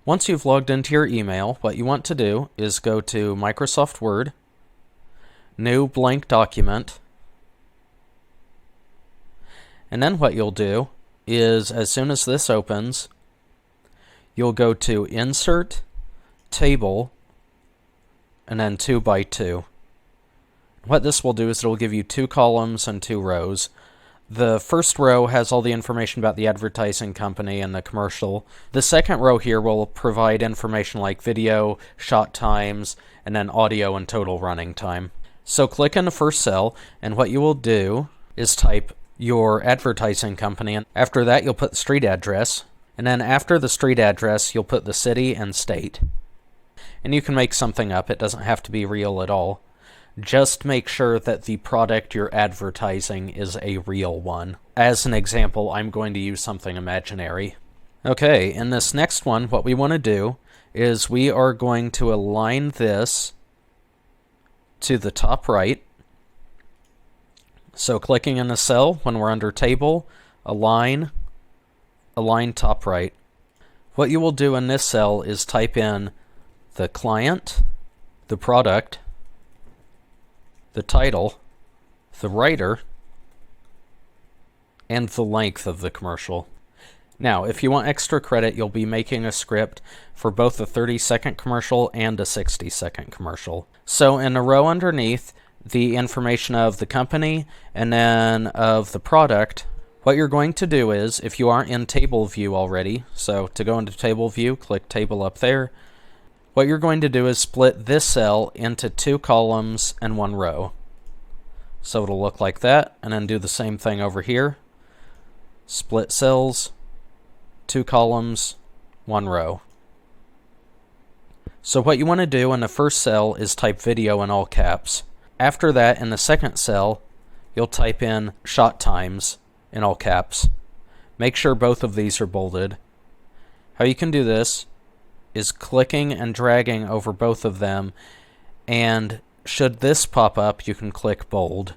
Once you've logged into your email, what you want to do is go to Microsoft Word, New Blank Document, and then what you'll do is, as soon as this opens, you'll go to Insert, Table, and then 2 by 2. What this will do is it'll give you 2 columns and 2 rows. The first row has all the information about the advertising company and the commercial. The second row here will provide information like video, shot times, and then audio and total running time. So click in the first cell, and what you will do is type your advertising company, and after that you'll put the street address, and then after the street address you'll put the city and state. And you can make something up, it doesn't have to be real at all. Just make sure that the product you're advertising is a real one. As an example, I'm going to use something imaginary. Okay, in this next one, what we want to do is we are going to align this to the top right. So clicking in the cell when we're under table, align top right. What you will do in this cell is type in the client, the product, the title, the writer, and the length of the commercial. Now, if you want extra credit, you'll be making a script for both a 30-second commercial and a 60-second commercial. So in the row underneath, the information of the company and then of the product, what you're going to do is, if you aren't in table view already, so to go into table view, click table up there. What you're going to do is split this cell into 2 columns and 1 row. So it'll look like that, and then do the same thing over here. Split cells, 2 columns, 1 row. So what you want to do in the first cell is type video in all caps. After that, in the second cell, you'll type in shot times in all caps. Make sure both of these are bolded. How you can do this is clicking and dragging over both of them, and should this pop up, you can click bold.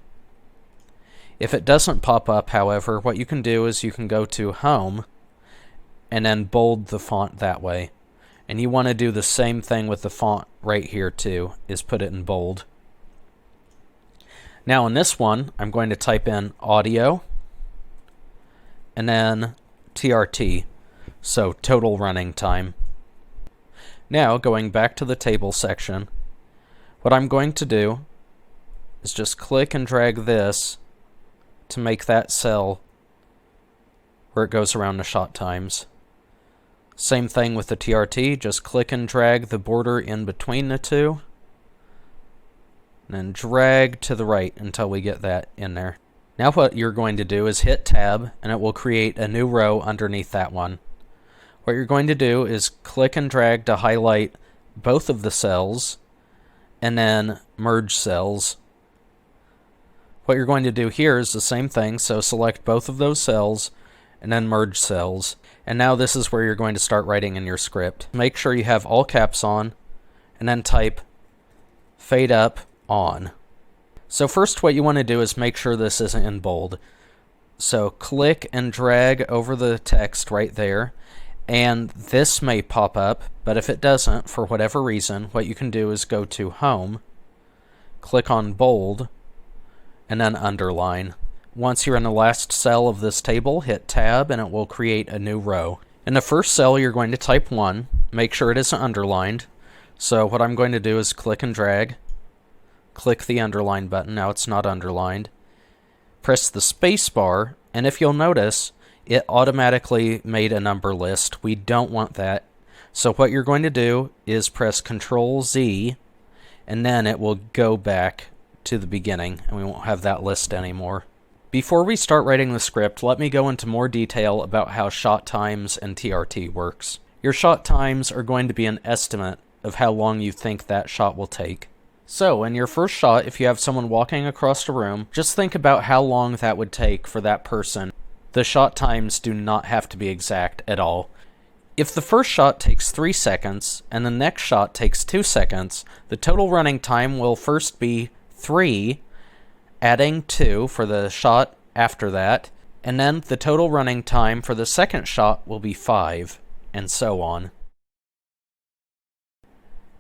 If it doesn't pop up, however, what you can do is you can go to Home and then bold the font that way. And you want to do the same thing with the font right here too, is put it in bold. Now in this one, I'm going to type in audio and then TRT, so total running time. Now, going back to the table section, what I'm going to do is just click and drag this to make that cell where it goes around the shot times. Same thing with the TRT, just click and drag the border in between the two, and then drag to the right until we get that in there. Now what you're going to do is hit Tab, and it will create a new row underneath that one. What you're going to do is click and drag to highlight both of the cells, and then merge cells. What you're going to do here is the same thing, so select both of those cells, and then merge cells. And now this is where you're going to start writing in your script. Make sure you have all caps on, and then type fade up on. So first what you want to do is make sure this isn't in bold. So click and drag over the text right there, and this may pop up, but if it doesn't, for whatever reason, what you can do is go to Home, click on Bold, and then Underline. Once you're in the last cell of this table, hit Tab, and it will create a new row. In the first cell, you're going to type 1. Make sure it isn't underlined. So what I'm going to do is click and drag, click the Underline button. Now it's not underlined. Press the space bar, and if you'll notice, it automatically made a number list. We don't want that. So what you're going to do is press Control-Z, and then it will go back to the beginning, and we won't have that list anymore. Before we start writing the script, let me go into more detail about how shot times and TRT works. Your shot times are going to be an estimate of how long you think that shot will take. So, in your first shot, if you have someone walking across the room, just think about how long that would take for that person. The shot times do not have to be exact at all. If the first shot takes 3 seconds, and the next shot takes 2 seconds, the total running time will first be 3, adding 2 for the shot after that, and then the total running time for the second shot will be 5, and so on.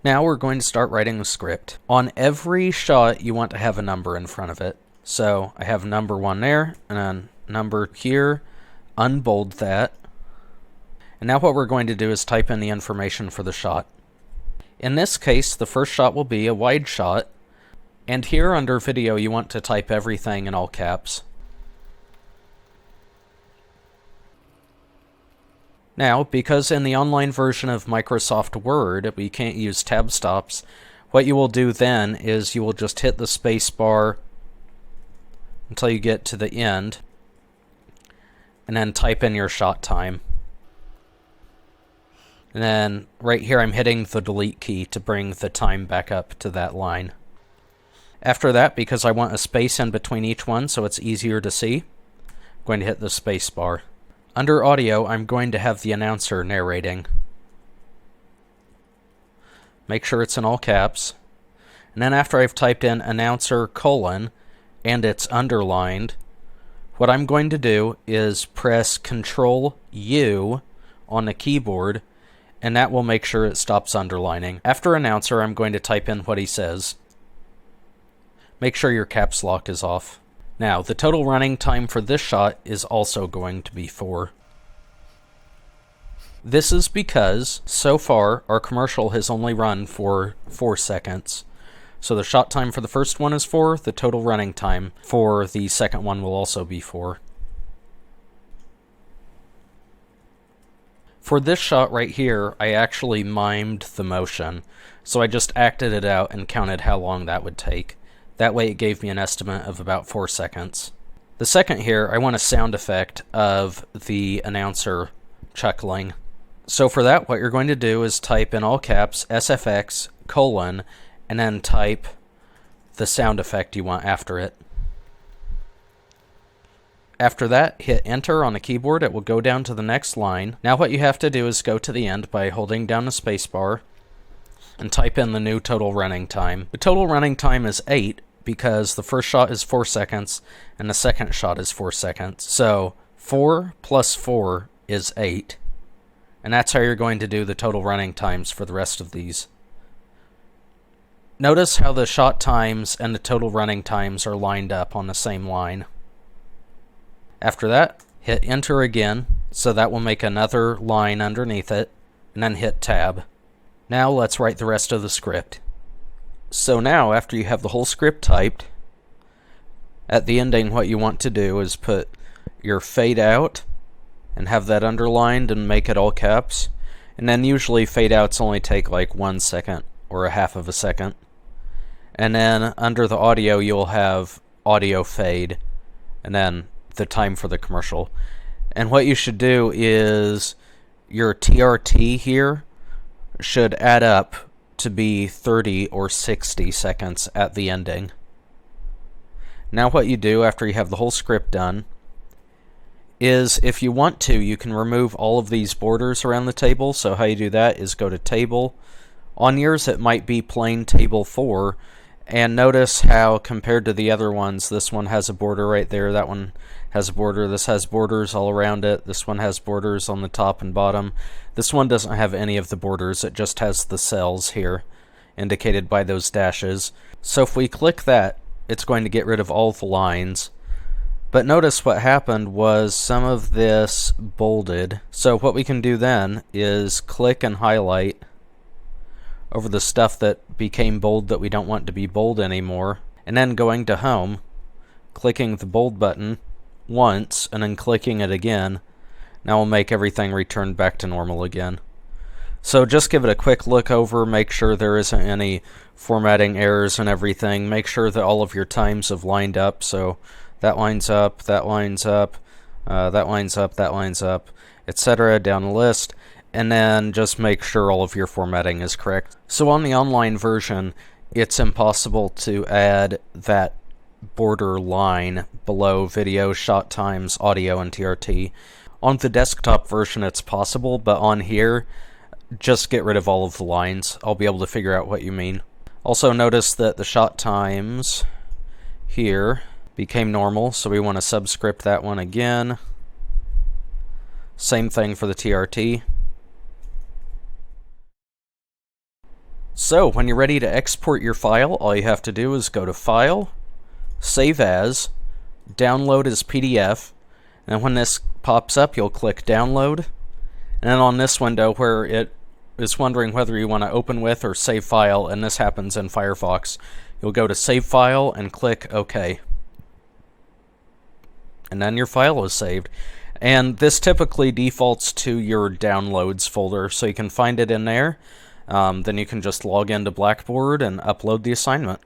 Now we're going to start writing the script. On every shot, you want to have a number in front of it. So I have number 1 there, and then number here, unbold that. And now what we're going to do is type in the information for the shot. In this case, the first shot will be a wide shot, and here under video you want to type everything in all caps. Now, because in the online version of Microsoft Word we can't use tab stops, what you will do then is you will just hit the space bar until you get to the end, and then type in your shot time. And then right here I'm hitting the delete key to bring the time back up to that line. After that, because I want a space in between each one so it's easier to see, I'm going to hit the space bar. Under audio, I'm going to have the announcer narrating. Make sure it's in all caps. And then after I've typed in announcer : and it's underlined, what I'm going to do is press Control U on the keyboard, and that will make sure it stops underlining. After announcer, I'm going to type in what he says. Make sure your caps lock is off. Now, the total running time for this shot is also going to be 4. This is because, so far, our commercial has only run for 4 seconds. So the shot time for the first one is 4, the total running time for the second one will also be 4. For this shot right here, I actually mimed the motion, so I just acted it out and counted how long that would take. That way it gave me an estimate of about 4 seconds. The second here, I want a sound effect of the announcer chuckling. So for that, what you're going to do is type in all caps SFX : and then type the sound effect you want after it. After that, hit enter on the keyboard. It will go down to the next line. Now what you have to do is go to the end by holding down the spacebar and type in the new total running time. The total running time is 8 because the first shot is 4 seconds and the second shot is 4 seconds. So 4 plus 4 is 8. And that's how you're going to do the total running times for the rest of these. Notice how the shot times and the total running times are lined up on the same line. After that, hit enter again, so that will make another line underneath it, and then hit tab. Now let's write the rest of the script. So now, after you have the whole script typed, at the ending what you want to do is put your fade out, and have that underlined and make it all caps, and then usually fade outs only take like 1 second or a half of a second. And then under the audio you'll have audio fade, and then the time for the commercial. And what you should do is your TRT here should add up to be 30 or 60 seconds at the ending. Now what you do after you have the whole script done is, if you want to, you can remove all of these borders around the table. So how you do that is go to Table. On yours it might be plain Table 4, and notice how compared to the other ones, this one has a border right there, that one has a border, this has borders all around it, this one has borders on the top and bottom. This one doesn't have any of the borders, it just has the cells here, indicated by those dashes. So if we click that, it's going to get rid of all the lines. But notice what happened was some of this bolded. So what we can do then is click and highlight over the stuff that became bold that we don't want to be bold anymore, and then going to Home, clicking the bold button once, and then clicking it again. Now we'll make everything return back to normal again. So just give it a quick look over, make sure there isn't any formatting errors and everything. Make sure that all of your times have lined up, so that lines up, that lines up, that lines up, that lines up, etc. down the list. And then just make sure all of your formatting is correct. So on the online version, it's impossible to add that border line below video, shot times, audio, and TRT. On the desktop version it's possible, but on here, just get rid of all of the lines. I'll be able to figure out what you mean. Also notice that the shot times here became normal, so we want to subscript that one again. Same thing for the TRT. So, when you're ready to export your file, all you have to do is go to File, Save As, Download as PDF, and when this pops up, you'll click Download. And then on this window where it is wondering whether you want to open with or save file, and this happens in Firefox, you'll go to Save File and click OK. And then your file is saved. And this typically defaults to your Downloads folder, so you can find it in there. Then you can just log into Blackboard and upload the assignment.